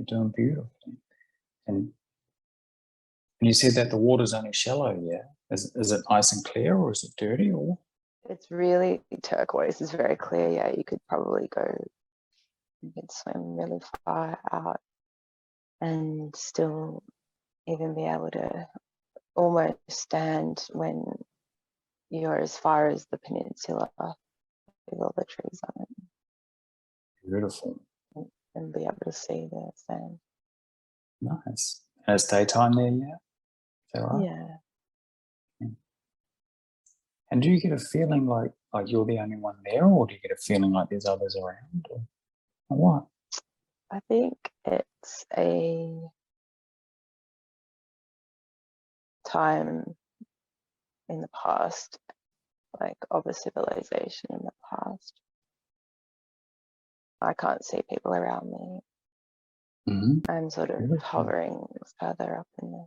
You're doing beautifully. And you said that the water's only shallow, yeah? Is it nice and clear, or is it dirty, or? It's really turquoise. It's very clear. Yeah, you could probably you could swim really far out and still even be able to almost stand when you're as far as the peninsula with all the trees on it. Beautiful. And be able to see the sand. Nice. And it's daytime there, yeah? Is that right? Yeah. And do you get a feeling like you're the only one there, or do you get a feeling like there's others around, or what? I think it's a time in the past, like of a civilization in the past. I can't see people around me. I'm sort of hovering further up in the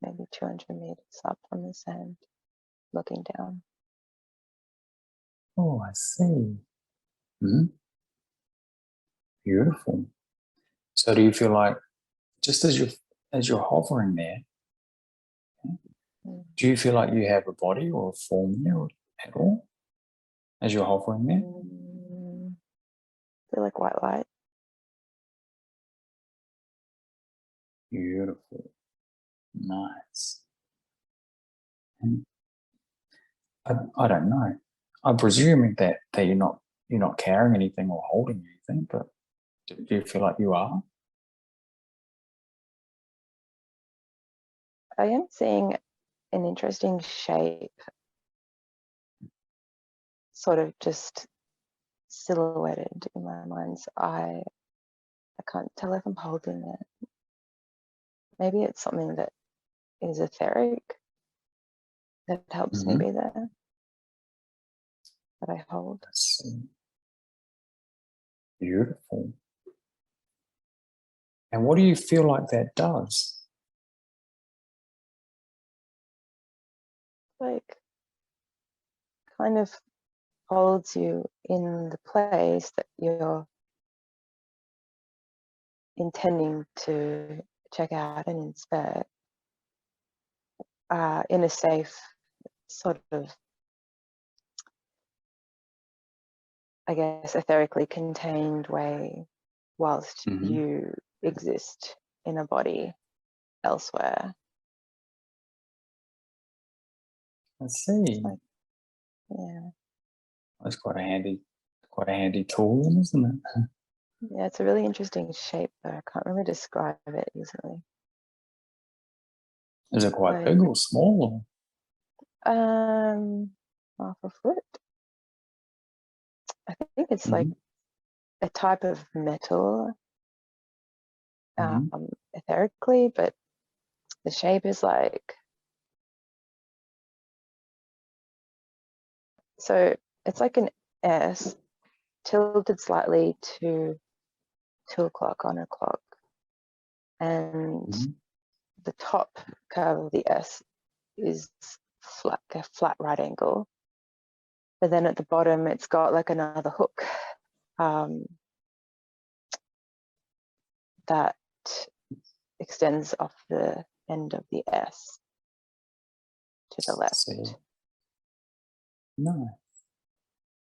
maybe 200 meters up from the sand, looking down. Oh, I see. Beautiful. So do you feel like, just as you're hovering there, do you feel like you have a body or a form there at all as you're hovering there? I feel like white light. Beautiful. Nice. And I don't know. I'm presuming that you're not carrying anything or holding anything, but do you feel like you are? I am seeing an interesting shape, sort of just silhouetted in my mind's eye. I can't tell if I'm holding it. Maybe it's something that is etheric that helps me be there, that I hold. Beautiful. And what do you feel like that does? Like, kind of holds you in the place that you're intending to check out and inspect, in a safe sort of, I guess, etherically contained way, whilst you exist in a body elsewhere. I see. Like, yeah. That's quite a handy tool, isn't it? Yeah, it's a really interesting shape, though. I can't really describe it easily. Is it quite big or small? Half a foot. I think it's like a type of metal, etherically, but the shape is like, so it's like an S tilted slightly to 2 o'clock on a clock, and the top curve of the S is flat, a flat right angle, but then at the bottom it's got like another hook that extends off the end of the S to the left. Nice.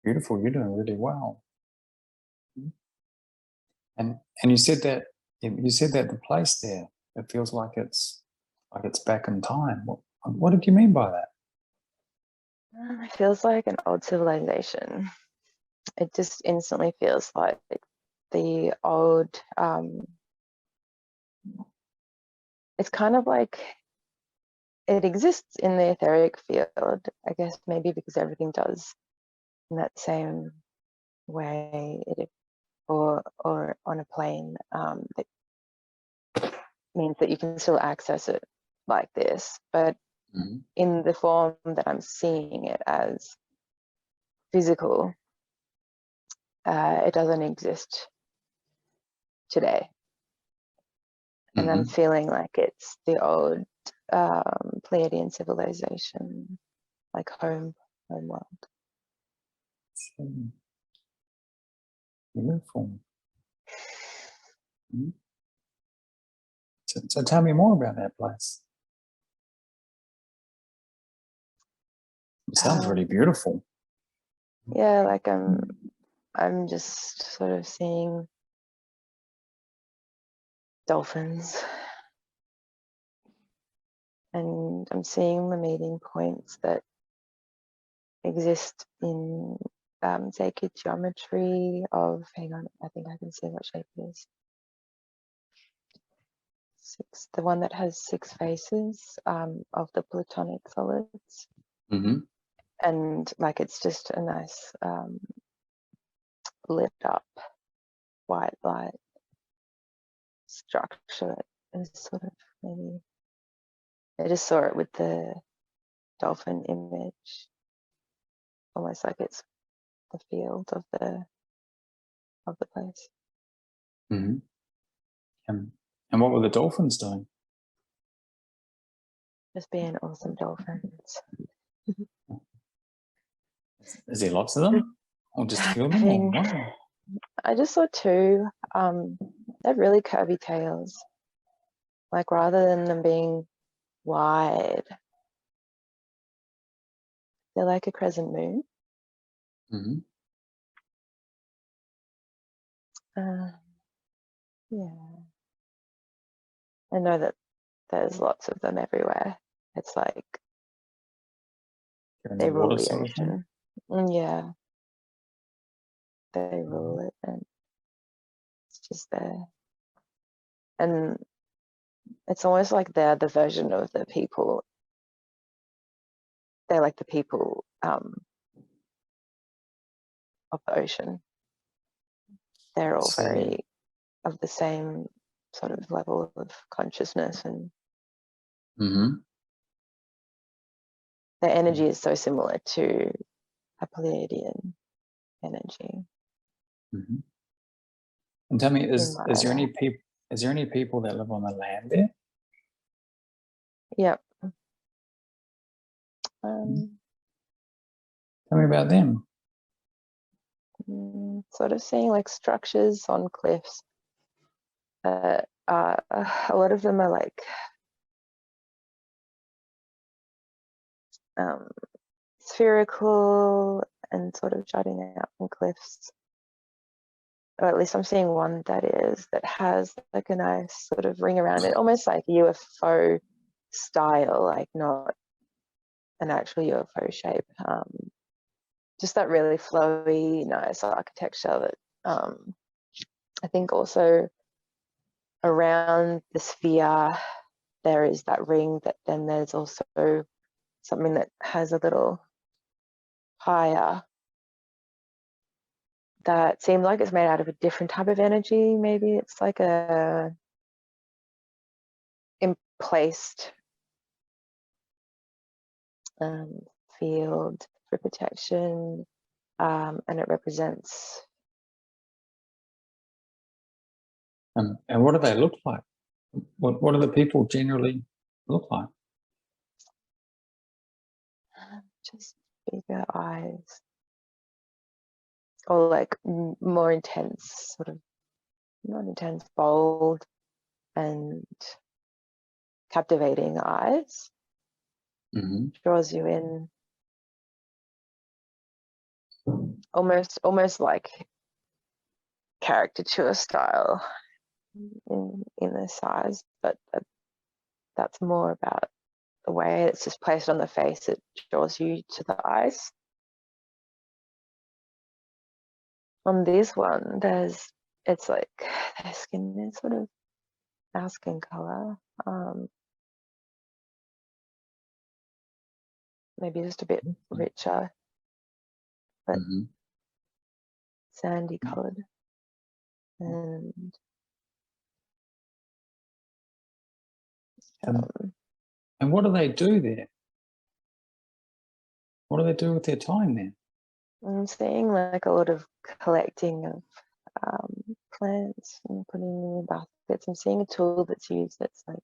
Beautiful. You're doing really well. And you said that the place there, it feels like it's back in time. What did you mean by that? It feels like an old civilization. It just instantly feels like the old, it's kind of like it exists in the etheric field, I guess, maybe because everything does in that same way, or on a plane, that means that you can still access it like this, but in the form that I'm seeing it as physical, it doesn't exist today. And I'm feeling like it's the old Pleiadian civilization, like home world. Beautiful. Mhm. So tell me more about that place. It sounds really beautiful. Yeah, like I'm just sort of seeing dolphins, and I'm seeing the meeting points that exist in sacred geometry of, hang on, I think I can see what shape it is. The one that has 6 faces of the platonic solids. Mm-hmm. And like it's just a nice lit up white light structure that is sort of, maybe I just saw it with the dolphin image, almost like it's the field of the place. Mm-hmm. And what were the dolphins doing? Just being awesome dolphins. Is there lots of them? Or just a few of them? Diving. Wow. I just saw 2. They're really curvy tails. Like rather than them being wide, they're like a crescent moon. Mm-hmm. Yeah. I know that there's lots of them everywhere. It's like In they the rule water the sort of thing? ocean. Yeah, they rule it, and it's just there. And it's almost like they're the version of the people. They're like the people of the ocean. They're all very of the same sort of level of consciousness, and Mm-hmm. their energy is so similar to a Pleiadian energy. Mm-hmm. And tell me, is my there any people? Is there any people that live on the land there? Yep. Tell me about them. Sort of seeing like structures on cliffs. A lot of them are like spherical and sort of jutting out from cliffs. Or at least I'm seeing one that has like a nice sort of ring around it, almost like UFO style, like not an actual UFO shape. Just that really flowy, nice architecture that I think also around the sphere there is that ring, that then there's also something that has a little higher that seems like it's made out of a different type of energy. Maybe it's like a emplaced field for protection, and it represents. And what do they look like? What do the people generally look like? Just bigger eyes, or like more intense, sort of not intense, bold and captivating eyes. Mm-hmm. Draws you in, almost like caricature style in the size, but that's more about the way it's just placed on the face. It draws you to the eyes. On this one, it's like their skin is sort of our skin color, maybe just a bit richer, but sandy colored. And what do they do there? What do they do with their time there? I'm seeing like a lot of collecting of plants and putting them in baskets. I'm seeing a tool that's used that's like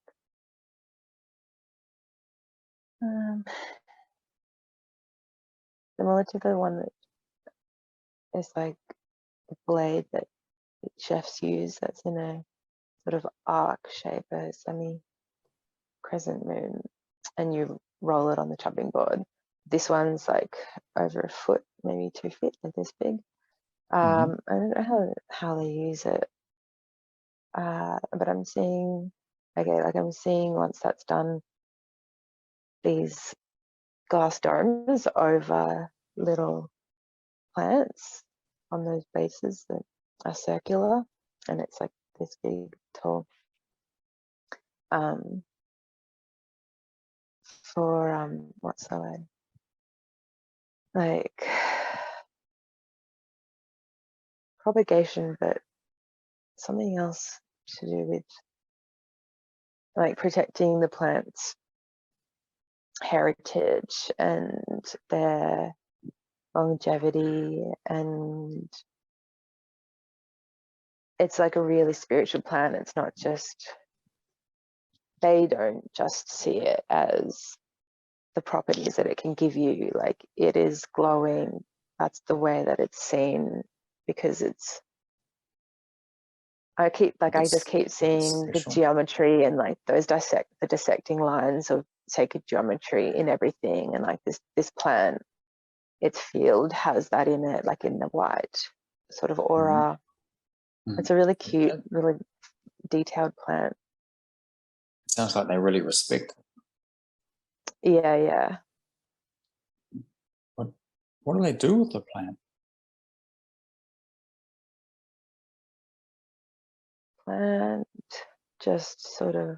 similar to the one that is like the blade that chefs use, that's in a sort of arc shape, a semi-crescent moon, and you roll it on the chopping board. This one's like over a foot, maybe 2 feet, like this big. I don't know how they use it, but I'm seeing, I'm seeing once that's done, these glass domes over little plants on those bases that are circular, and it's like this big, tall. For what's the word? Like propagation, but something else to do with like protecting the plants' heritage and their longevity, and it's like a really spiritual plant. It's not just, they don't just see it as the properties that it can give you, like it is glowing. That's the way that it's seen, because it's, I just keep seeing the geometry and like those the dissecting lines of sacred geometry in everything, and like this plant, its field has that in it, like in the white sort of aura. It's a really cute, really detailed plant. It sounds like they really respect it. Yeah. What do they do with the plant? Plant just sort of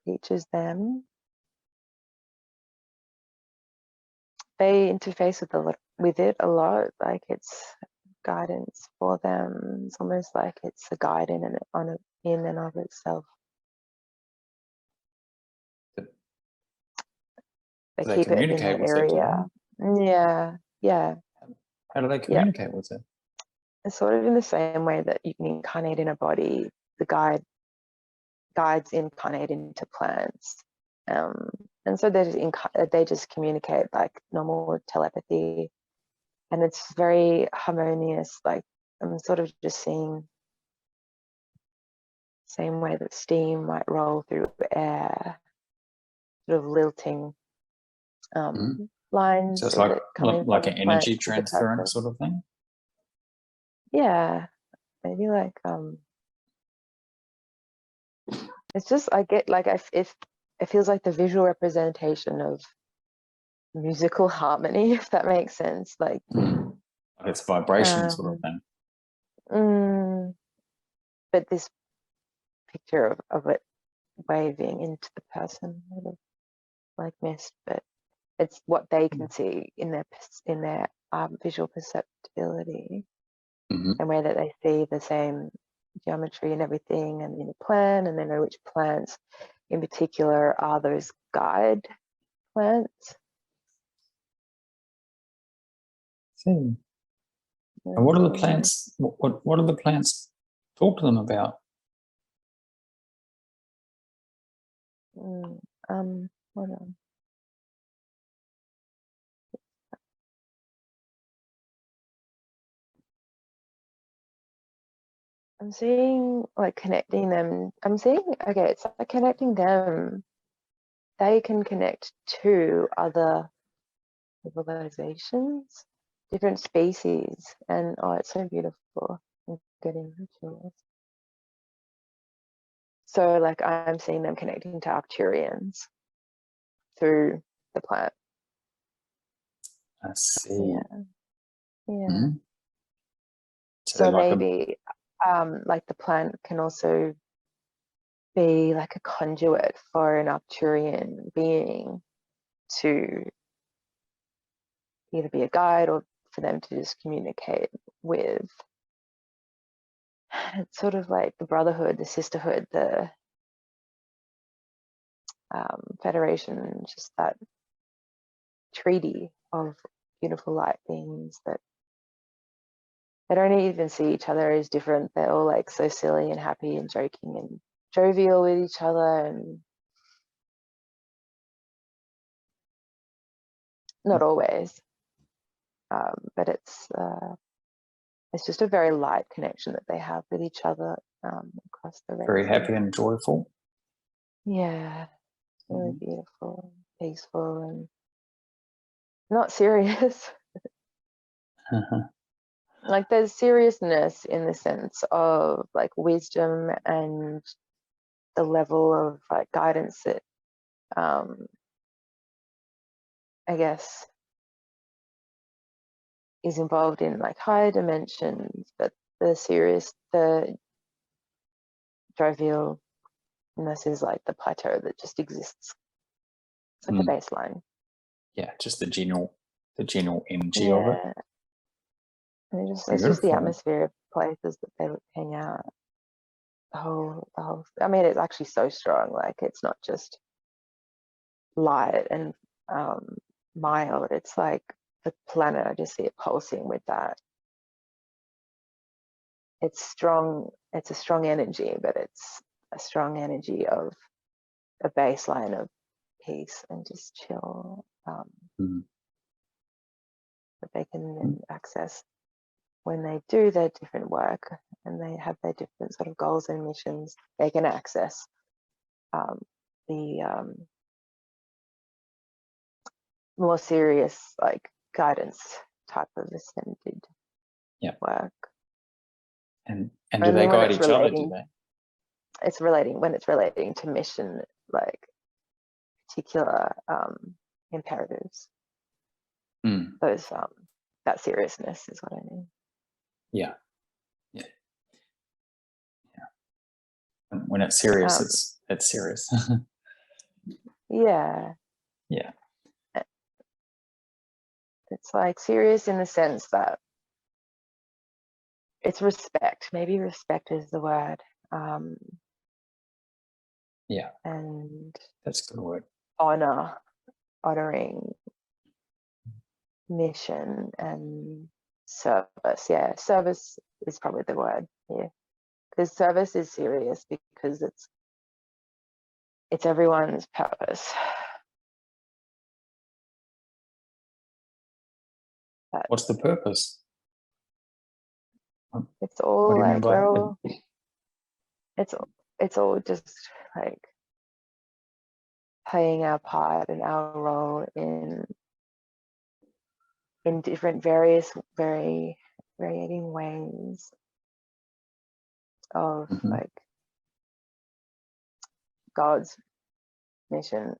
teaches them. They interface with it a lot, like it's guidance for them. It's almost like it's a guide in and of itself. They keep it in that area. Yeah. How do they communicate with it? It's sort of in the same way that you can incarnate in a body. The guides incarnate into plants, and so they just communicate like normal telepathy, and it's very harmonious. Like I'm sort of just seeing same way that steam might roll through air, sort of lilting lines. So it's like an energy to the transference person. sort of thing? Yeah, maybe like it's just, I get like, it feels like the visual representation of musical harmony, if that makes sense. Like it's vibration sort of thing. But this picture of it waving into the person, sort of like mist, but it's what they can see in their visual perceptibility, and where that they see the same geometry and everything, and in the plan, and they know which plants in particular are those guide plants. And what are the plants? What do the plants talk to them about? Hold on. I'm seeing like connecting them. I'm seeing, okay, it's like connecting them. They can connect to other civilizations, different species, and oh, it's so beautiful. I'm getting chills. So like I'm seeing them connecting to Arcturians through the plant. I see. Yeah. So like maybe like the plant can also be like a conduit for an Arcturian being to either be a guide or for them to just communicate with. It's sort of like the brotherhood, the sisterhood, the federation, just that treaty of beautiful light beings that they don't even see each other as different. They're all like so silly and happy and joking and jovial with each other, and not always, but it's just a very light connection that they have with each other. across the Red Very Sea. happy and joyful. Yeah, really beautiful, peaceful, and not serious. Like there's seriousness in the sense of like wisdom and the level of like guidance that I guess is involved in like higher dimensions, but the jovialness is like the plateau that just exists. It's like a baseline. Yeah, just the general energy of it. And it's just the atmosphere of places that they hang out. The whole I mean, it's actually so strong. Like it's not just light and mild. It's like the planet. I just see it pulsing with that. It's strong. It's a strong energy, but it's a strong energy of a baseline of peace and just chill that they can then access when they do their different work and they have their different sort of goals and missions. They can access the more serious like guidance type of ascended work. And do they guide each other, do they? It's relating when it's relating to mission, like particular imperatives. Those that seriousness is what I mean. Yeah. When it's serious, it's serious. Yeah. It's like serious in the sense that it's respect. Maybe respect is the word. And that's a good word. honoring mission and service. Yeah, service is probably the word here, because service is serious because it's everyone's purpose. What's the purpose? It's all like we're all. It's all just like playing our part and our role in different varying ways of like God's mission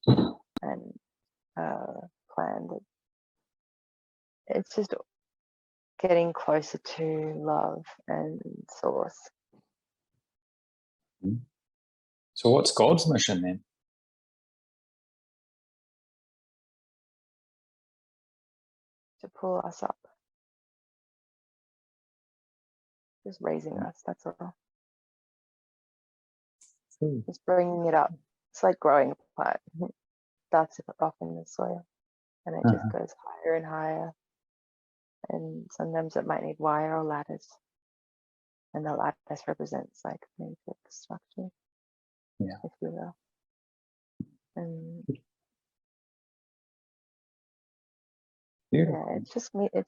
and plan. It's just getting closer to love and source. So what's God's mission then? To pull us up. Just raising us, that's all. Just bringing it up. It's like growing a plant. Starts off in the soil and it just goes higher and higher. And sometimes it might need wire or lattice. And the lattice represents like matrix structure, if you will. And it's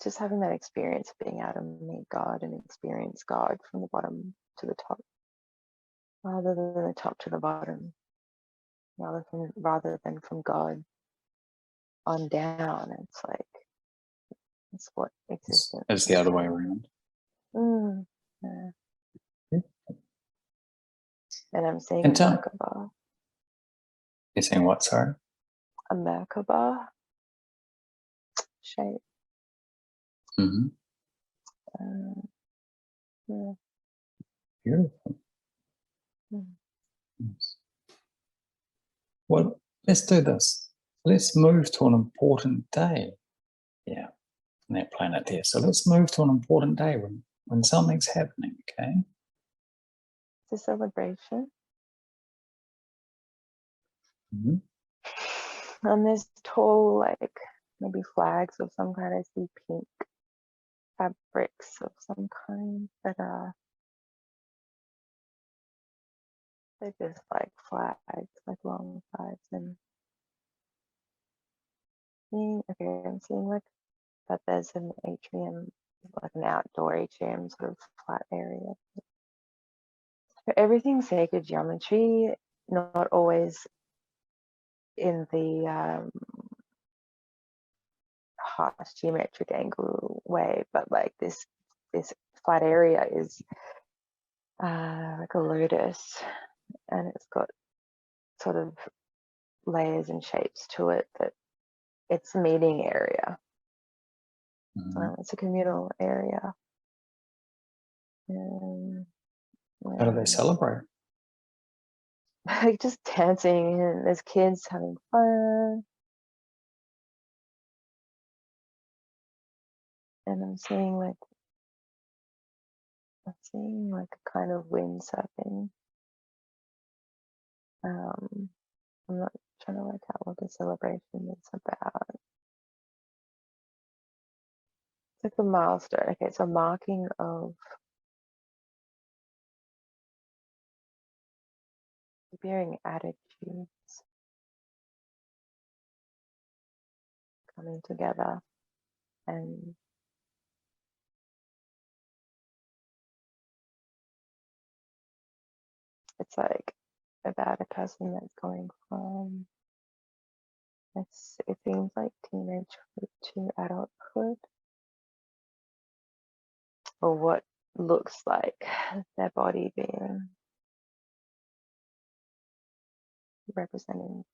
just having that experience of being able to meet God and experience God from the bottom to the top, rather than the top to the bottom, rather than from God on down. It's like it's what existence. It's the other way around. And I'm seeing a Merkaba. You're saying what, sorry? A Merkaba shape. Beautiful. Yes. Well, let's do this. Let's move to an important day. Yeah, on that planet there. So let's move to an important day when something's happening, okay? It's a celebration. And there's tall, like maybe flags of some kind. I see pink fabrics of some kind that are they're just like flags, like long flags. And I'm seeing like that there's an atrium, like an outdoor atrium sort of flat area. For everything sacred geometry, not always in the harsh geometric angle way, but like this flat area is like a lotus, and it's got sort of layers and shapes to it that it's a meeting area. It's a communal area. How do they celebrate? Like just dancing, and there's kids having fun. And I'm seeing like a kind of windsurfing. I'm not trying to work out what the celebration is about. It's like a milestone. Okay, it's a marking of bearing attitudes coming together, and it's like about a person that's going from, it seems like teenagehood to adulthood, or what looks like their body being representing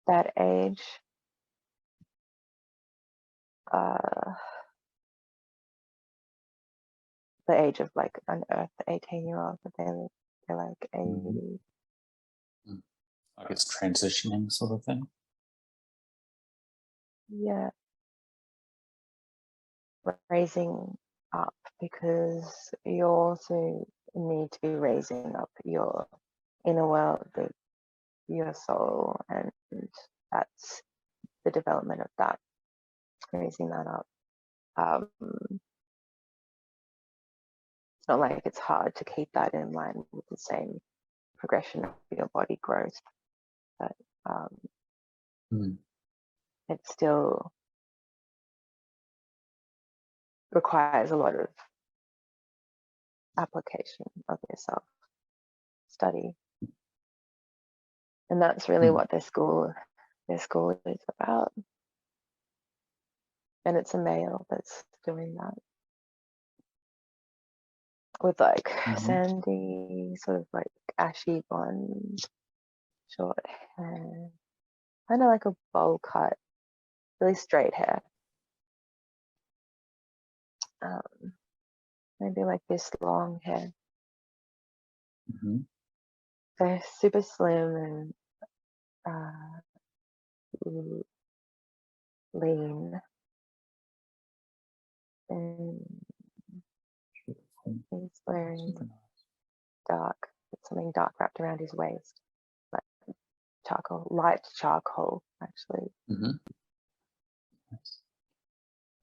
that age. The age of like unearthed 18-year-old, but they're like 80. Like it's transitioning sort of thing. Yeah. Raising up, because you also need to be raising up your inner world, your soul, and that's the development of that, raising that up. It's not like it's hard to keep that in line with the same progression of your body growth, but it still requires a lot of application of yourself, study, and that's really what their school is about. And it's a male that's doing that, with like sandy, sort of like ashy blonde, short hair, kind of like a bowl cut, really straight hair. Maybe like this long hair. They're super slim and lean, and he's wearing dark, something dark wrapped around his waist, like charcoal, light charcoal, actually.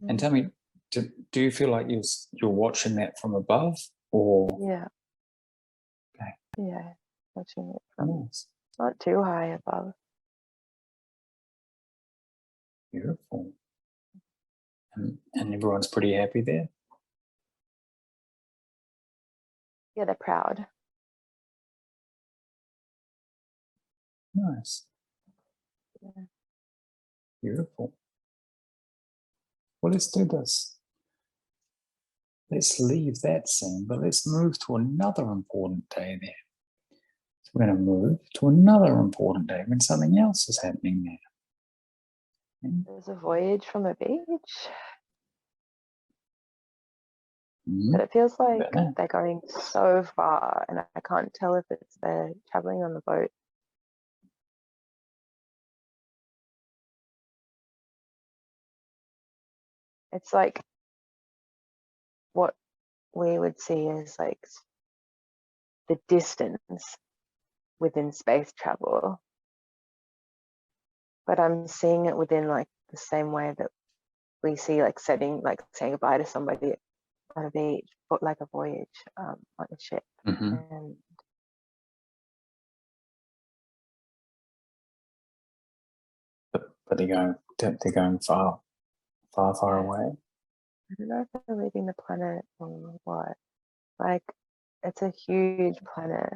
And tell me, do you feel like you're watching that from above, or? Yeah. Okay. Yeah, watching it from not too high above. Beautiful. And everyone's pretty happy there? Yeah, they're proud. Nice. Yeah. Beautiful. Well, let's do this. Let's leave that scene, but let's move to another important day there. So we're going to move to another important day when something else is happening there. There's a voyage from a beach. But it feels like they're going so far, and I can't tell if it's they're traveling on the boat. It's like what we would see as like the distance within space travel, but I'm seeing it within like the same way that we see like saying goodbye to somebody on a beach, but like a voyage on a ship. And but they're going far away. I don't know if they're leaving the planet or what. Like it's a huge planet.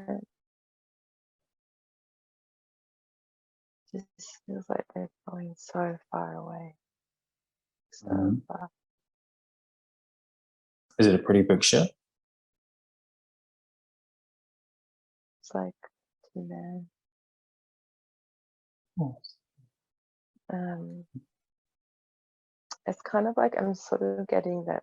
It just feels like they're going so far away. So far. Is it a pretty big ship? It's like 2 men. Oh. It's kind of like I'm sort of getting that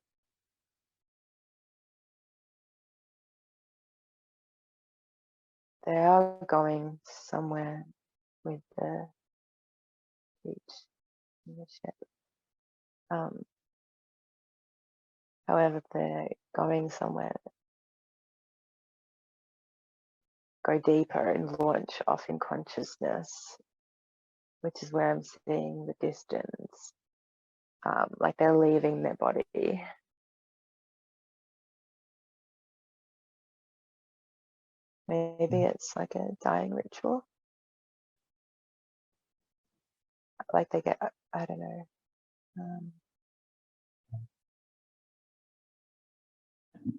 they are going somewhere with the beach in the ship. However, they're going somewhere, go deeper and launch off in consciousness, which is where I'm seeing the distance. Like they're leaving their body. Maybe it's like a dying ritual. Like they get, I don't know.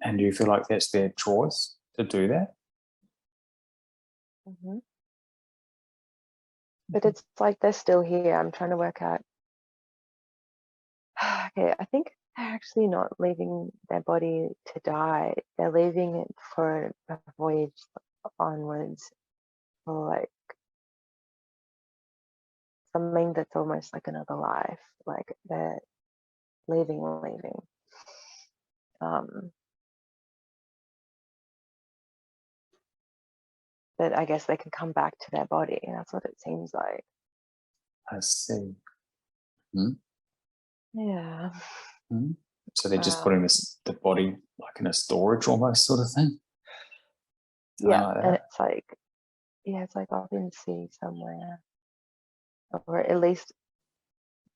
And do you feel like that's their choice to do that? But it's like they're still here. I'm trying to work out. Okay, I think they're actually not leaving their body to die. They're leaving it for a voyage onwards, or like something that's almost like another life. Like they're leaving. But I guess they can come back to their body. That's what it seems like. I see. Yeah. So they're just putting the body like in a storage almost sort of thing? Yeah, like and it's like, yeah, it's like off in the sea somewhere. Or at least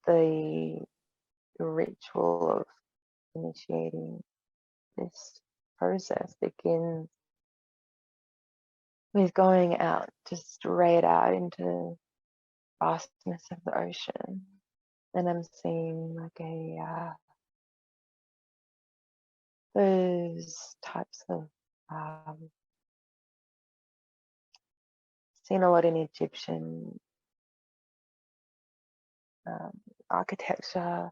the ritual of initiating this process begins with going out, just straight out into the vastness of the ocean. And I'm seeing like those types of seen a lot in Egyptian architecture.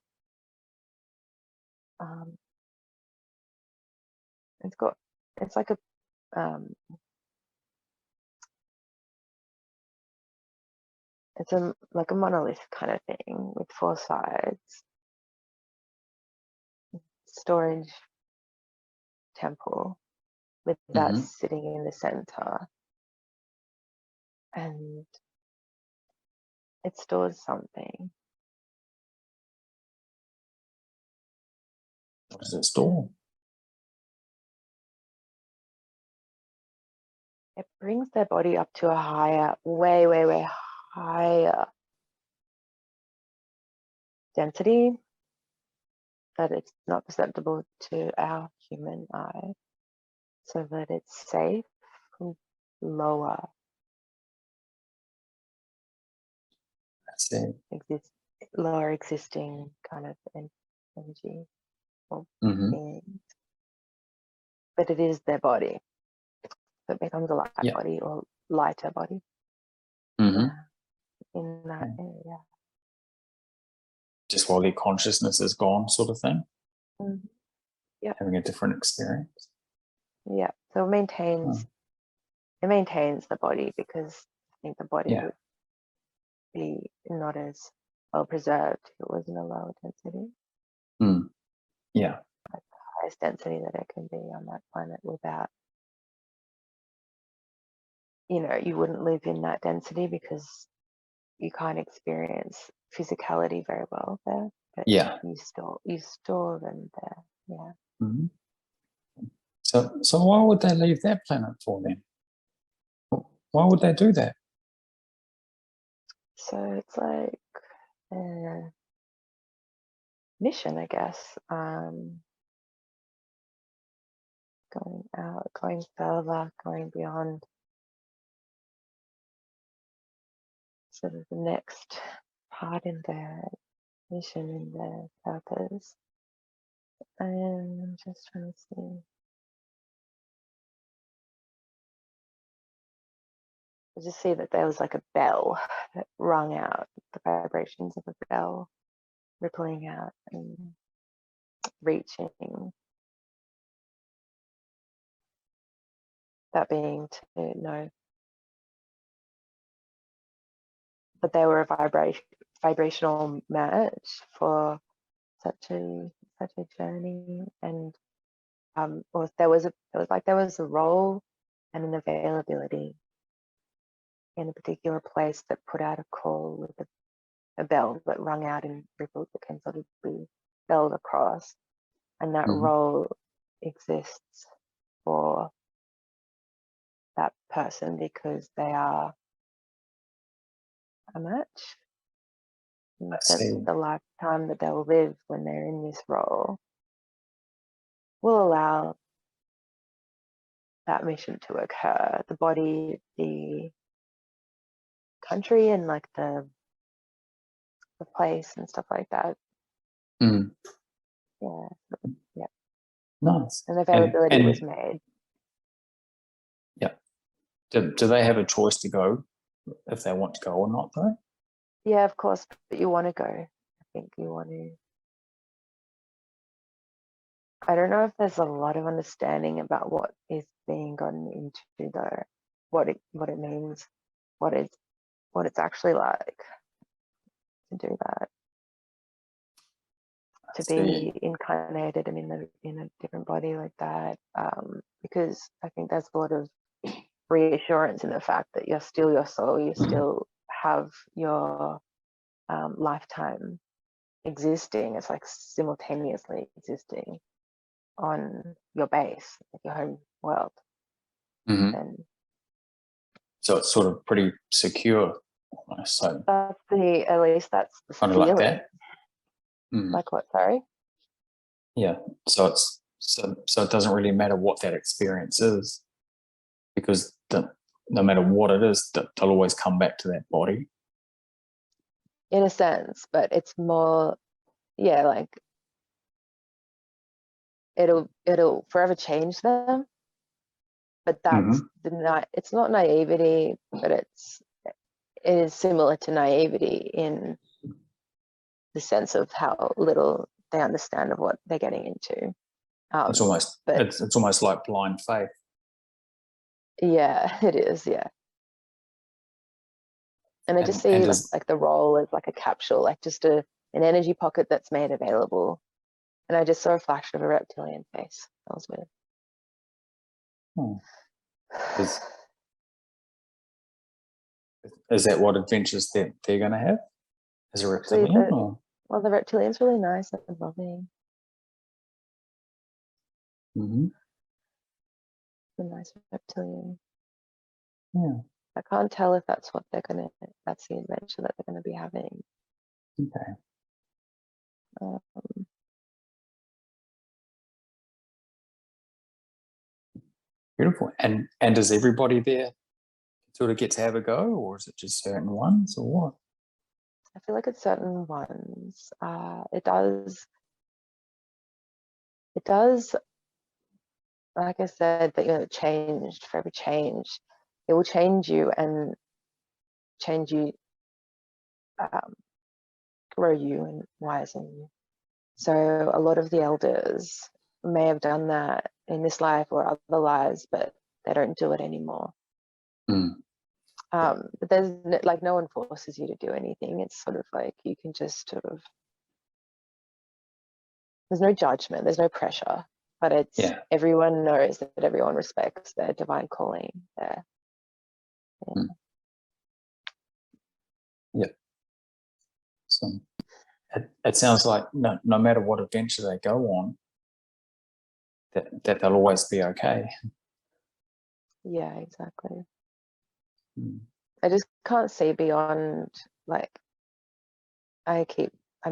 It's like a it's like a monolith kind of thing with 4 sides. Storage temple with that sitting in the center, and it stores something. What does it store? It brings their body up to a higher, way higher density that it's not perceptible to our human eye, so that it's safe from lower existing kind of energy or beings. But it is their body. So it becomes a light body or lighter body in that area. Just while their consciousness is gone sort of thing? Yeah. Having a different experience? Yeah. So it maintains the body, because I think the body would be not as well preserved if it was in a lower density. Yeah. Like the highest density that it can be on that planet without, you wouldn't live in that density because you can't experience physicality very well there. But you store them there. So why would they leave that planet for then? Why would they do that? So it's like a mission, I guess. Going out, going further, going beyond sort of the next part in their mission, in their purpose. And I'm just trying to see. I just see that there was like a bell that rung out, the vibrations of a bell rippling out and reaching. That being to know that they were a vibrational match for such a journey. And or there was a role and an availability in a particular place that put out a call with a bell that rung out in ripples that can sort of be belled across, and that role exists for that person because they are a match. That the lifetime that they'll live when they're in this role will allow that mission to occur. The body, the country, and like the place and stuff like that. Yeah. Nice. And availability was made. Yeah. Do they have a choice to go if they want to go or not, though? Yeah, of course, but you want to go. I think you want to. I don't know if there's a lot of understanding about what is being gotten into, though, what it means, what it's actually like to do that, to be incarnated and in a different body like that. Because I think there's a lot of reassurance in the fact that you're still your soul, you still have your lifetime existing. It's like simultaneously existing on your base, like your home world. And so it's sort of pretty secure. So that's at least that's the kind of feeling. like that. Like what? Sorry. Yeah. So it doesn't really matter what that experience is, because no matter what it is, they'll always come back to that body. In a sense, but it's more, yeah, like it'll forever change them. But that's it's not naivety, but it is similar to naivety in the sense of how little they understand of what they're getting into. It's almost like blind faith. Yeah, it is. Yeah. And I just see like the role as like a capsule, like just an energy pocket that's made available. And I just saw a flash of a reptilian face. That was weird. Is that what adventures that they're going to have? As a reptilian? Well, the reptilian's really nice and loving. A nice reptilian. Yeah. I can't tell if that's what that's the adventure that they're going to be having. Okay. Beautiful. And does everybody there sort of get to have a go, or is it just certain ones, or what? I feel like it's certain ones. It does, like I said, that changed for every change. It will change you and change you, grow you and wisen you. So a lot of the elders may have done that in this life or other lives, but they don't do it anymore. But there's like no one forces you to do anything. It's sort of like you can just sort of, there's no judgment, there's no pressure, but it's everyone knows that everyone respects their divine calling there. Yeah. So it sounds like no matter what adventure they go on, that they'll always be okay. Yeah, exactly. I just can't see beyond, like, I'm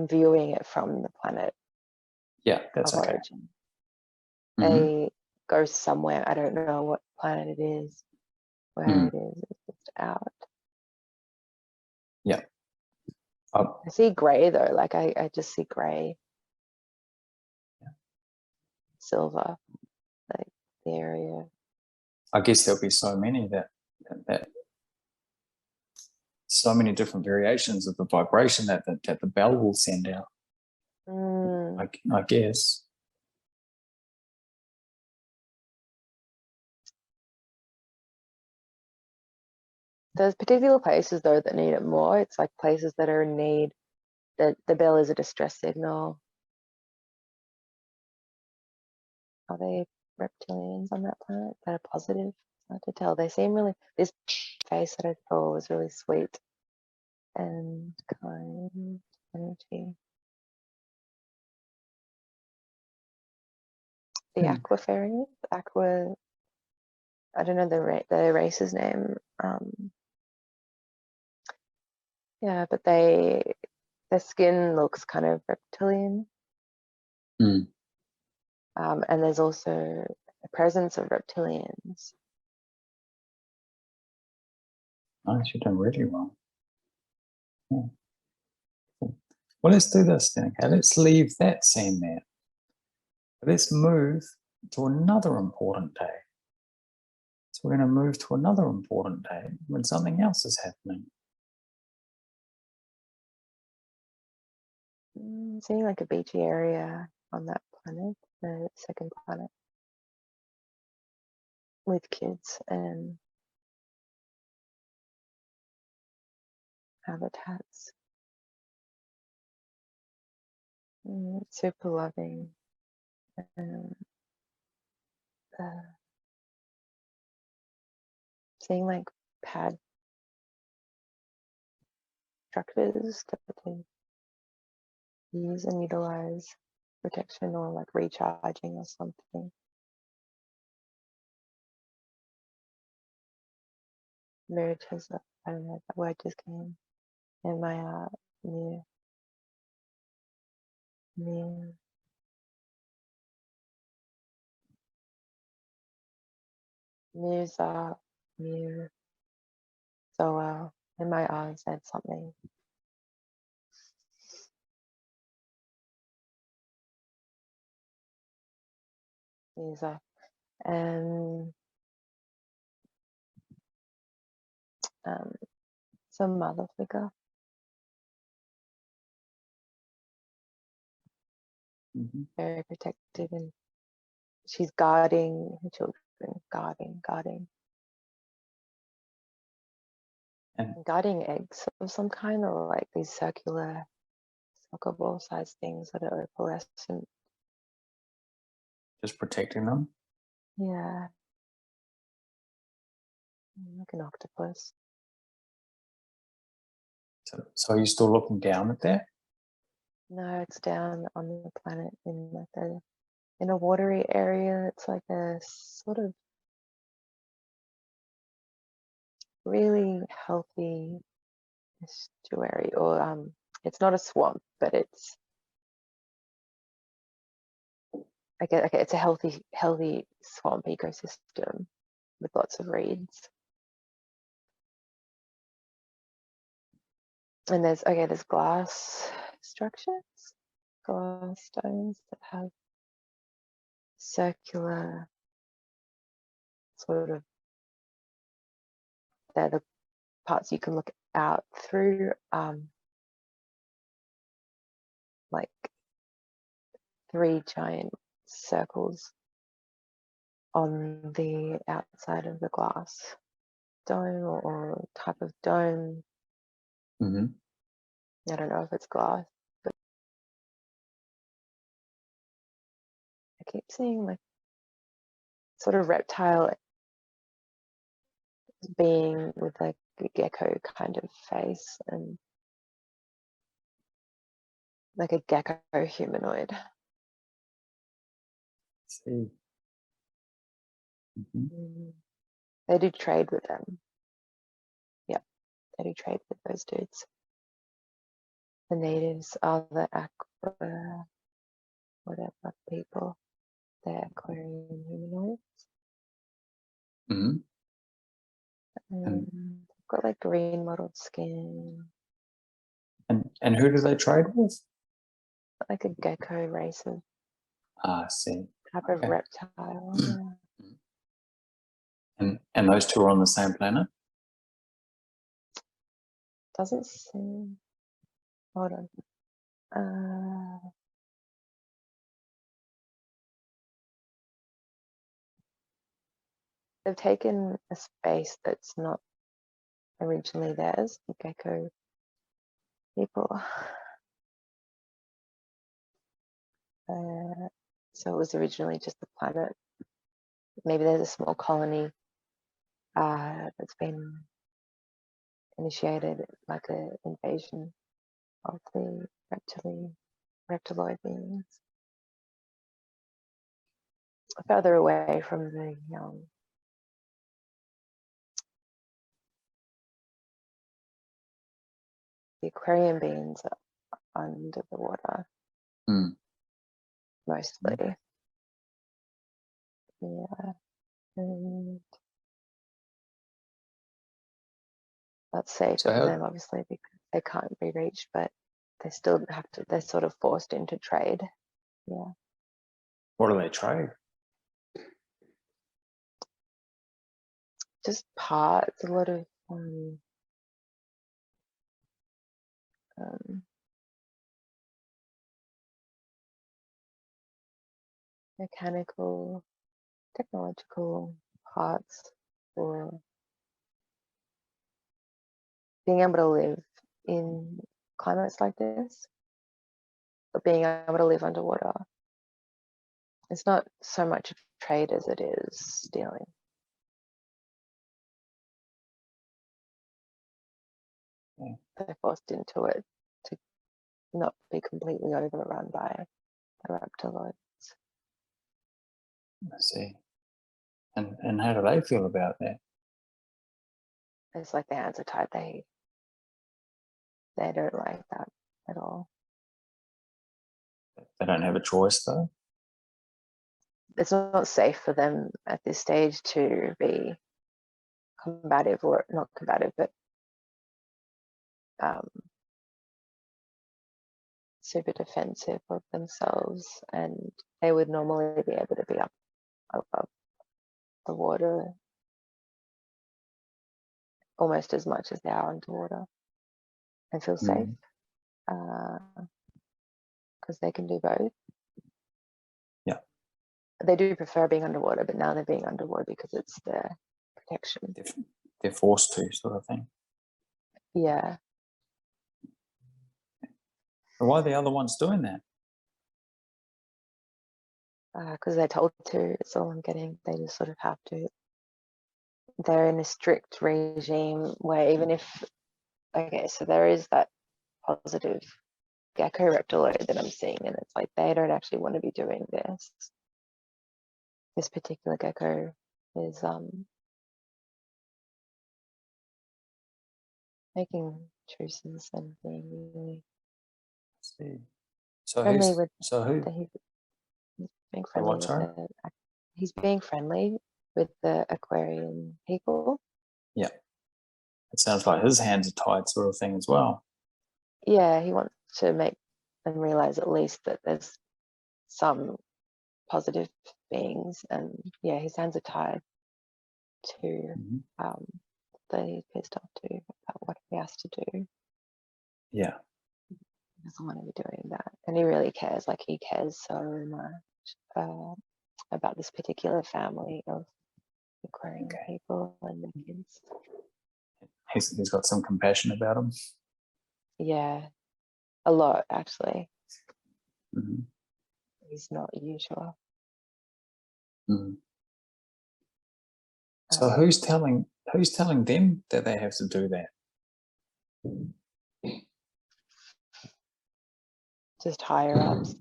viewing it from the planet. Yeah, that's okay. Origin. They go somewhere, I don't know what planet it is, where it is, it's just out. Yeah. I see grey though, like I just see grey. Silver, like the area. I guess there'll be so many that so many different variations of the vibration that the bell will send out. I guess. There's particular places though that need it more. It's like places that are in need, that the bell is a distress signal. Are they reptilians on that planet that are positive? It's hard to tell. They seem really, this face that I saw was really sweet and kind energy. The Aquafarians, I don't know the race's name. Yeah, but their skin looks kind of reptilian. And there's also a presence of reptilians. Nice, you've done really well. Yeah. Cool. Well, let's do this then. Okay, let's leave that scene there. Let's move to another important day. So we're going to move to another important day when something else is happening. Seeing like a beachy area on that planet, the second planet, with kids and habitats. Super loving. And seeing like pad structures that they use and utilize protection or like recharging or something. Mirrors, I don't know, that word just came in my mirror. So in my eyes said something. Musa and some mother figure. Very protective, and she's guarding her children, guarding. And guarding eggs of some kind, or like these circular soccer ball sized things that are opalescent. Just protecting them? Yeah. Like an octopus. So are you still looking down at that? No, it's down on the planet in like in a watery area. It's like a sort of really healthy estuary, or it's not a swamp, but it's okay, it's a healthy swamp ecosystem with lots of reeds. And there's glass structures, glass stones that have circular sort of, they're the parts you can look out through, like 3 giant circles on the outside of the glass dome or type of dome. I don't know if it's glass, but I keep seeing like sort of reptile being with like a gecko kind of face, and like a gecko humanoid. See. They do trade with them. Yeah, they do trade with those dudes. The natives are the aqua, whatever people. They're aquarium humanoids. And got like green mottled skin. And who do they trade with? Like a gecko race of see. type of reptile. And those two are on the same planet? Doesn't seem. Hold on. They've taken a space that's not originally theirs, the gecko people. So it was originally just the planet. Maybe there's a small colony that's been initiated, like an invasion of the reptiloid beings. Further away from the aquarium beings are under the water, mostly. Yeah, and that's safe So for them, obviously, because they can't be reached, but they still have to. They're sort of forced into trade. Yeah. what do they trade? Just parts, a lot of mechanical, technological parts for being able to live in climates like this, but being able to live underwater. It's not so much trade as it is stealing. Yeah. They're forced into it to not be completely overrun by the reptiloids. I see. And how do they feel about that? It's like their hands are tied. They don't like that at all. They don't have a choice, though. It's not safe for them at this stage to be combative, or not combative, but super defensive of themselves, and they would normally be able to be up above the water almost as much as they are underwater and feel safe, because they can do both. Yeah. They do prefer being underwater, but now they're being underwater because it's their protection. They're forced to, sort of thing. Yeah. Why are the other ones doing that? Because they're told to. It's all I'm getting. They just sort of have to. They're in a strict regime where even if, okay, so there is that positive gecko reptiloid that I'm seeing, and it's like they don't actually want to be doing this. This particular gecko is making truces and being really friendly with. He's being friendly with the. He's being friendly with the aquarium people. Yeah. It sounds like his hands are tied, sort of thing as well. Yeah, he wants to make them realize at least that there's some positive beings, and yeah, his hands are tied to that he's pissed off to about what he has to do. Yeah. He doesn't want to be doing that, and he really cares. Like, he cares so much about this particular family of aquarium people and the kids. He's got some compassion about them. Yeah, a lot actually. Mm-hmm. He's not usual. Mm. So who's telling them that they have to do that? Just higher ups.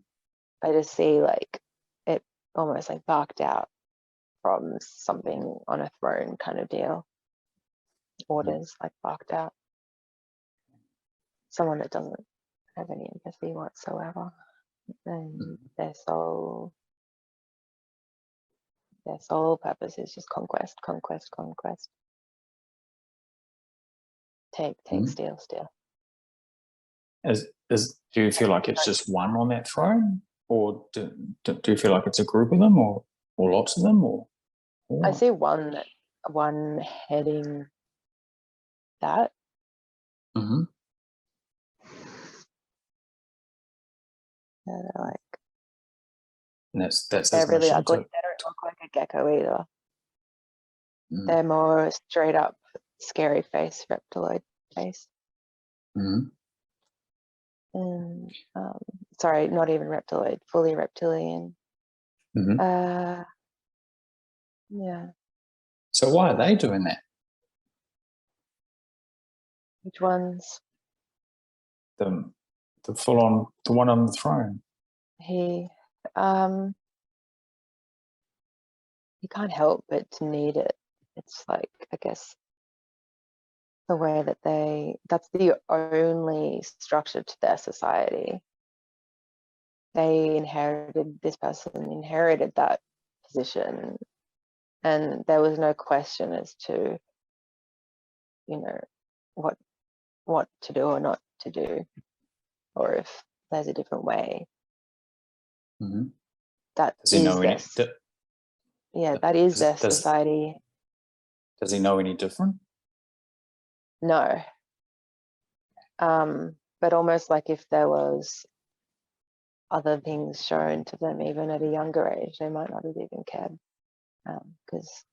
I just see like it almost like barked out from something on a throne kind of deal. Orders like barked out. Someone that doesn't have any empathy whatsoever, and their sole purpose is just conquest. Take, steal. Do you feel like it's just one on that throne, or do you feel like it's a group of them, or lots of them, or I see one heading that, Mm-hmm. They're like, And that's his they're really mission ugly. to. They don't look like a gecko either. Mm. They're more straight up scary face, reptiloid face. Mm-hmm. And sorry, not even reptiloid, fully reptilian. Mm-hmm. Yeah. So why are they doing that? Which ones? The full on, the one on the throne. He can't help but to need it. It's like, I guess, the way that that's the only structure to their society. This person inherited that position, and there was no question as to, you know, what to do or not to do, or if there's a different way. Mm-hmm. That Does he is know their, any? that is their Does society. he know any different? No. But almost like if there was other things shown to them even at a younger age, they might not have even cared, because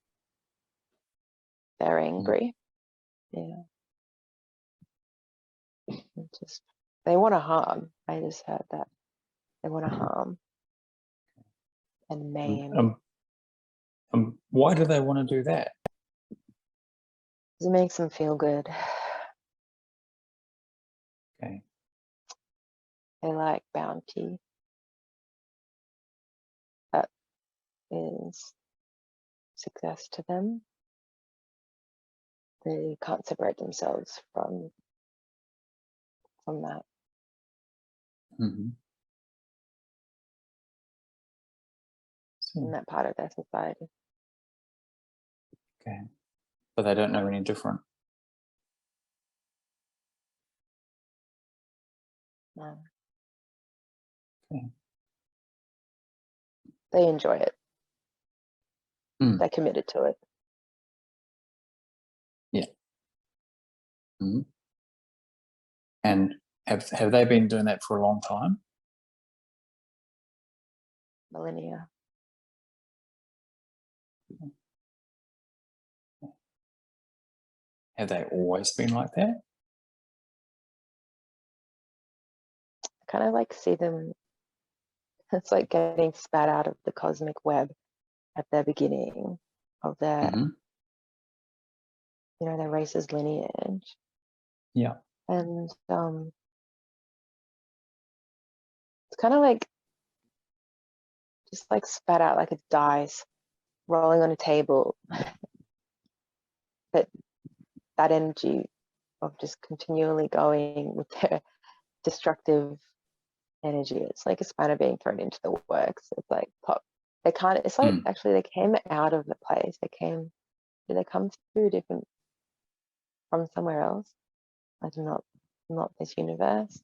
they're angry. Yeah. Just, they want to harm. I just heard that. They want to harm and maim. Why do they want to do that? It makes them feel good. Okay. They like bounty. That is success to them. They can't separate themselves from that. Mm-hmm. In that part of their society. Okay. But they don't know any different. No. Okay. They enjoy it. Mm. They're committed to it. Yeah. Mm-hmm. And have they been doing that for a long time? Millennia. Have they always been like that? I kind of like see them, it's like getting spat out of the cosmic web at the beginning of their, Mm-hmm. their race's lineage. Yeah. And it's kind of like, just like spat out like a dice rolling on a table. But that energy of just continually going with their destructive energy, it's like a spanner being thrown into the works. It's like pop. They can't, it's like actually they came out of the place. Did they come through different from somewhere else? Like not this universe.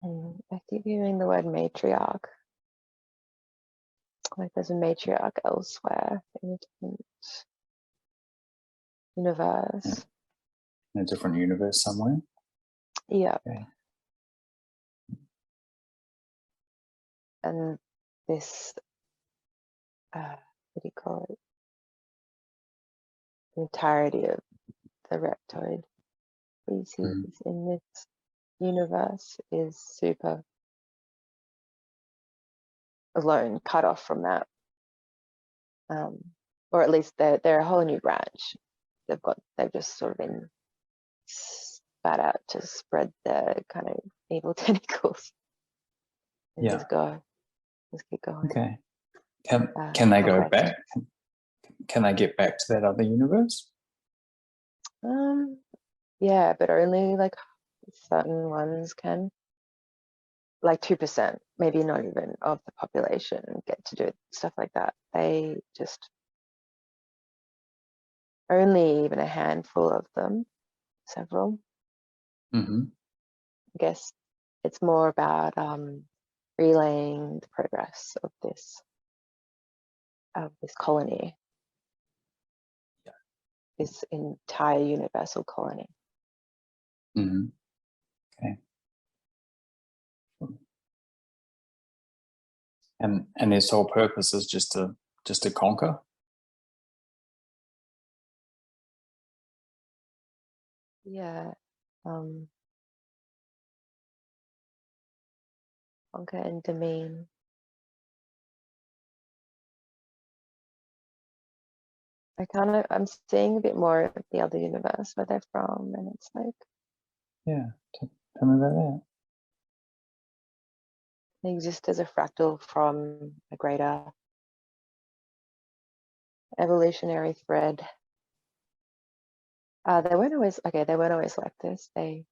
I keep hearing the word matriarch. Like there's a matriarch elsewhere in a different universe. In a different universe somewhere? Yeah. Okay. And this, what do you call it? The entirety of the reptoid species in this universe is super alone, cut off from that. Or at least they're a whole new branch. They've just sort of been spat out to spread their kind of evil tentacles. And Yeah. Just keep going. Okay. Can they go back? Can they get back to that other universe? Yeah, but only like certain ones can. Like 2%, maybe not even, of the population get to do stuff like that. They just, only even a handful of them, several. Mm-hmm. I guess it's more about relaying the progress of this colony. Yeah. this entire universal colony. Mm-hmm. Okay. And his whole purpose is just to conquer. Yeah. Conquer and demean. I'm seeing a bit more of the other universe where they're from, and it's like, Yeah. Tell me about that. they exist as a fractal from a greater evolutionary thread. They weren't always like this. They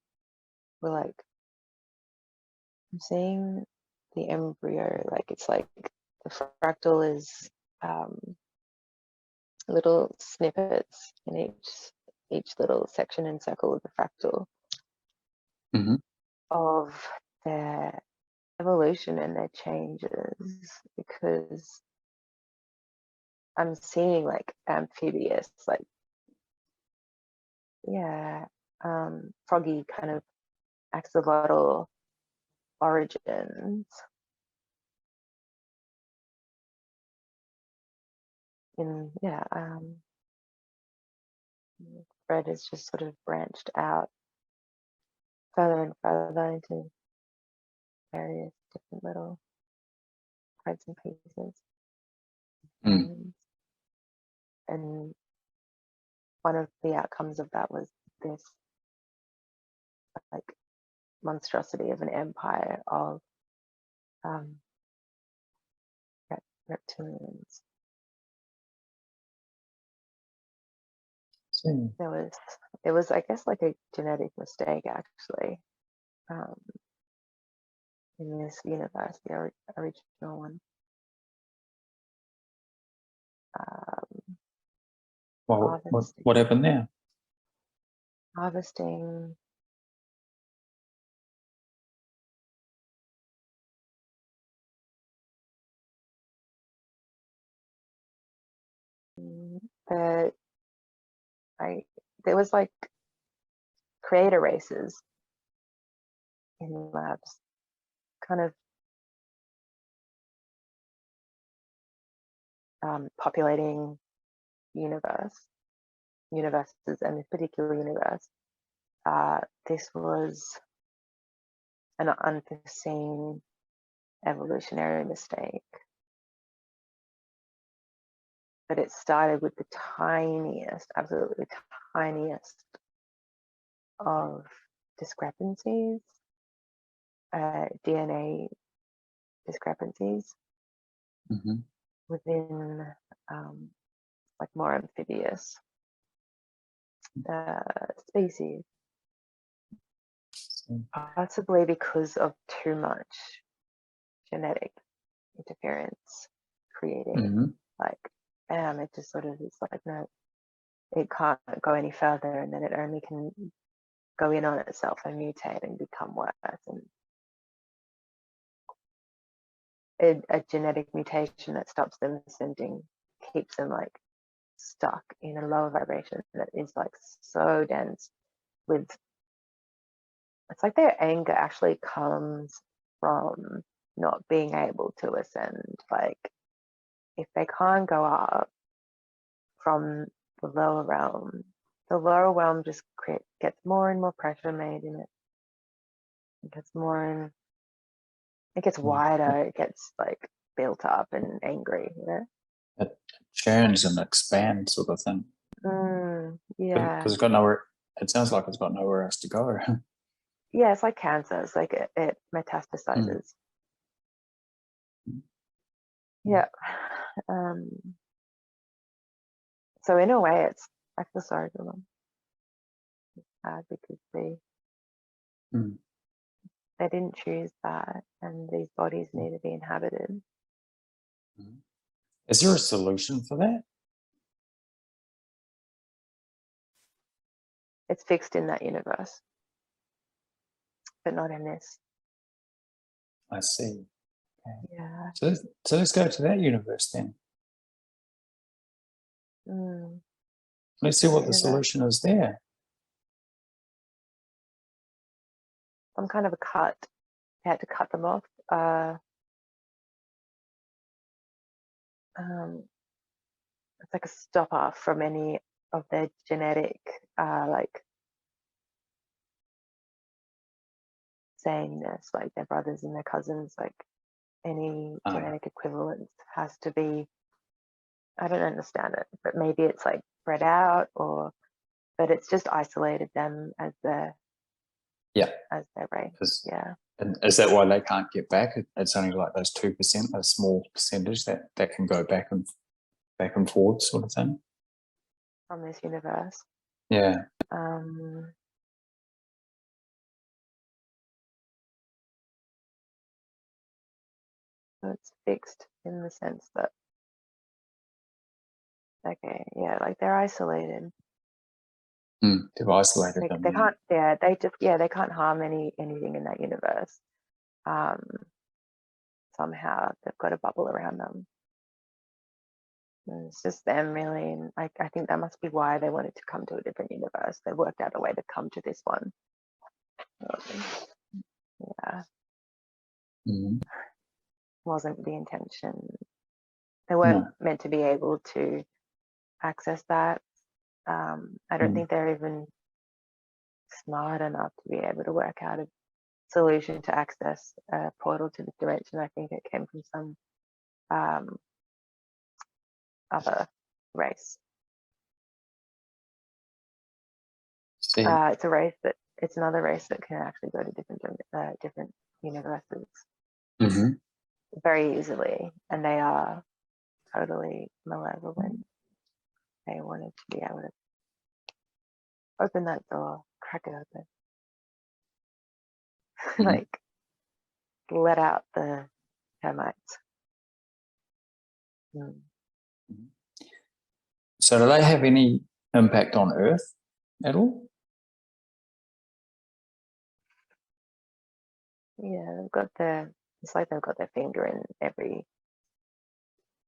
were like, I'm seeing the embryo, like it's like the fractal is little snippets in each little section and circle of the fractal Mm-hmm. of their evolution and their changes, because I'm seeing like amphibious, like, yeah, froggy kind of axolotl origins in, yeah, thread is just sort of branched out further and further into various different little parts and pieces. And one of the outcomes of that was this like monstrosity of an empire of reptilians. It was I guess like a genetic mistake actually, in this universe, the original one. Well, what happened there? Harvesting that there was like creator races in labs, kind of populating universes, and this particular universe. This was an unforeseen evolutionary mistake, but it started with the tiniest, absolutely tiniest of discrepancies, DNA discrepancies within like more amphibious species, possibly because of too much genetic interference creating like, it just sort of is like, no, it can't go any further, and then it only can go in on itself and mutate and become worse. And a genetic mutation that stops them ascending keeps them like stuck in a lower vibration that is like so dense with, it's like their anger actually comes from not being able to ascend. Like if they can't go up from the lower realm just gets more and more pressure made in it. It gets it gets wider, it gets like built up and angry, you know? It churns and expands, sort of thing. Yeah. Because it's got nowhere, it sounds like it's got nowhere else to go. Yeah, it's like cancer. It's like it metastasizes. Yeah. So in a way, I feel sorry for them because they didn't choose that, and these bodies need to be inhabited. Is there a solution for that? It's fixed in that universe, but not in this. I see. Okay. Yeah. So let's go to that universe then. Let's see what the universe. solution is there. Some kind of a cut. They had to cut them off. It's like a stopper from any of their genetic, like sameness, like their brothers and their cousins, like any genetic equivalence has to be, I don't understand it, but maybe it's like spread out, or, but it's just isolated them as their, as their race. Yeah. And is that why they can't get back? It's only like those 2%, a small percentage that can go back and forward, sort of thing. From this universe. Yeah. So it's fixed in the sense that, okay, yeah, like they're isolated. They've isolated them. They can't. Yeah, they can't harm anything in that universe. Somehow they've got a bubble around them. And it's just them, really, and I think that must be why they wanted to come to a different universe. They worked out a way to come to this one. Yeah. Wasn't the intention. They weren't meant to be able to access that. I don't think they're even smart enough to be able to work out a solution to access a portal to this dimension. I think it came from some other race. It's a race that it's another race that can actually go to different universes very easily, and they are totally malevolent. They wanted to be able to open that door, crack it open, like let out the termites. So do they have any impact on Earth at all? Yeah, it's like they've got their finger in every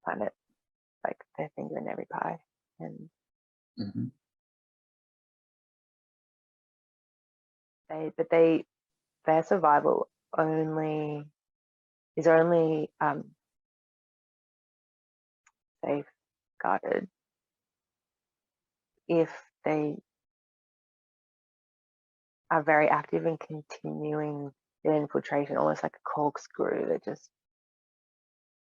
planet, like their finger in every pie. And their survival is only safeguarded if they are very active in continuing the infiltration, almost like a corkscrew that just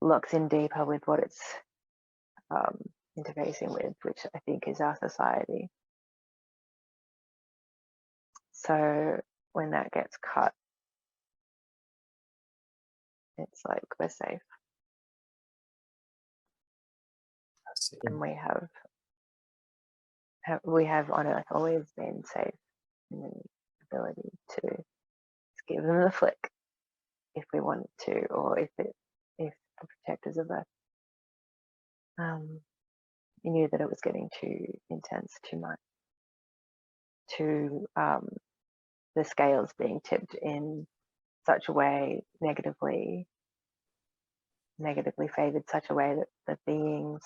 locks in deeper with what it's interfacing with, which I think is our society. So when that gets cut, it's like we're safe. And we have on Earth always been safe in the ability to just give them the flick if we wanted to, or if the protectors of Earth knew that it was getting too intense, too much, the scales being tipped in such a way, negatively favored such a way that the beings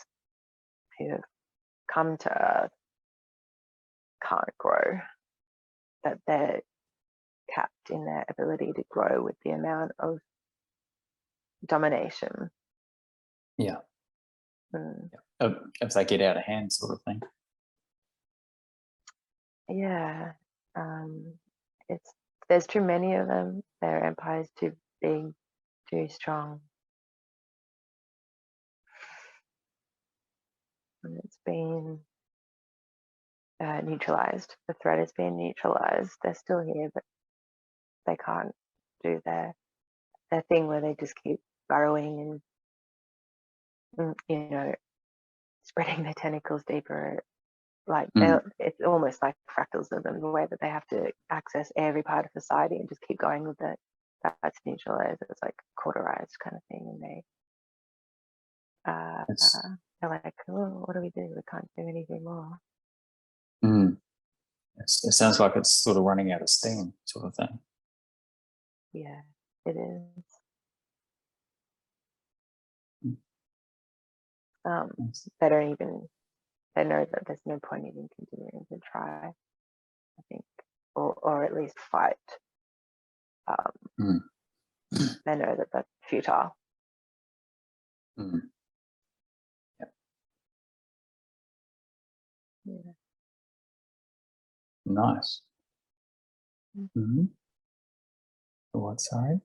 who have come to Earth can't grow, that they're capped in their ability to grow with the amount of domination. Yeah. If they get out of hand, sort of thing. Yeah. There's too many of them. Their empire's too big, too strong. And it's been neutralized. The threat has been neutralized. They're still here, but they can't do their thing where they just keep burrowing and spreading their tentacles deeper. Like it's almost like fractals of them, the way that they have to access every part of society and just keep going with it. That's neutralized. It's like cauterized kind of thing, and they're like, oh, what do? We can't do anything more. It sounds like it's sort of running out of steam, sort of thing. Yeah, it is. They don't even they know that there's no point even continuing to try, I think, or at least fight. Mm. They know that that's futile. Mm. Yep. Yeah. Nice. Mm. Mm-hmm. What, sorry?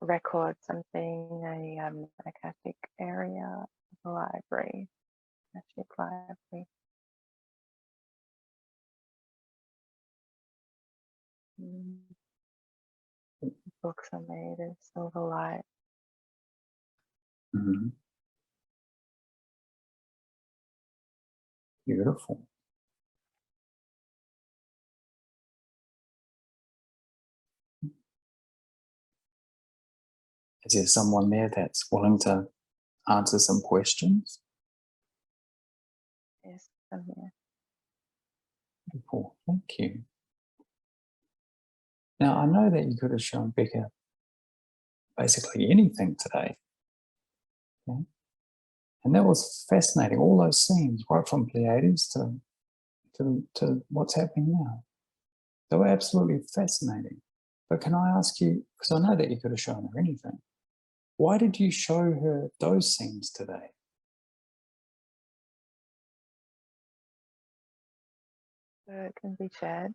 Record something, a Akashic area of the library, Akashic library. Books are made of silver light. Mm-hmm. Beautiful. Is there someone there that's willing to answer some questions? Yes, I'm here. Beautiful. Thank you. Now, I know that you could have shown Becca basically anything today. Okay? And that was fascinating. All those scenes, right from Pleiades to what's happening now. They were absolutely fascinating. But can I ask you, because I know that you could have shown her anything, why did you show her those scenes today? So it can be shared.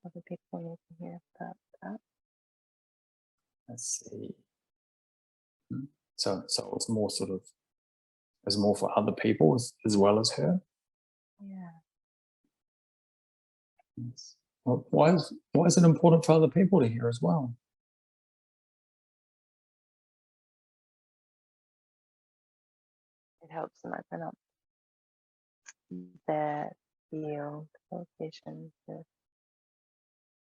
Other people need to hear about that. Let's see. So it's more sort of, it's more for other people as well as her? Yeah. Yes. Well, why is it important for other people to hear as well? It helps them open up their field of vision to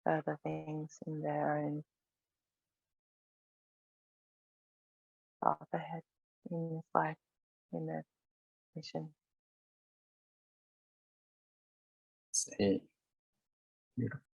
further things in their own path ahead in this life, in their mission. See. Beautiful.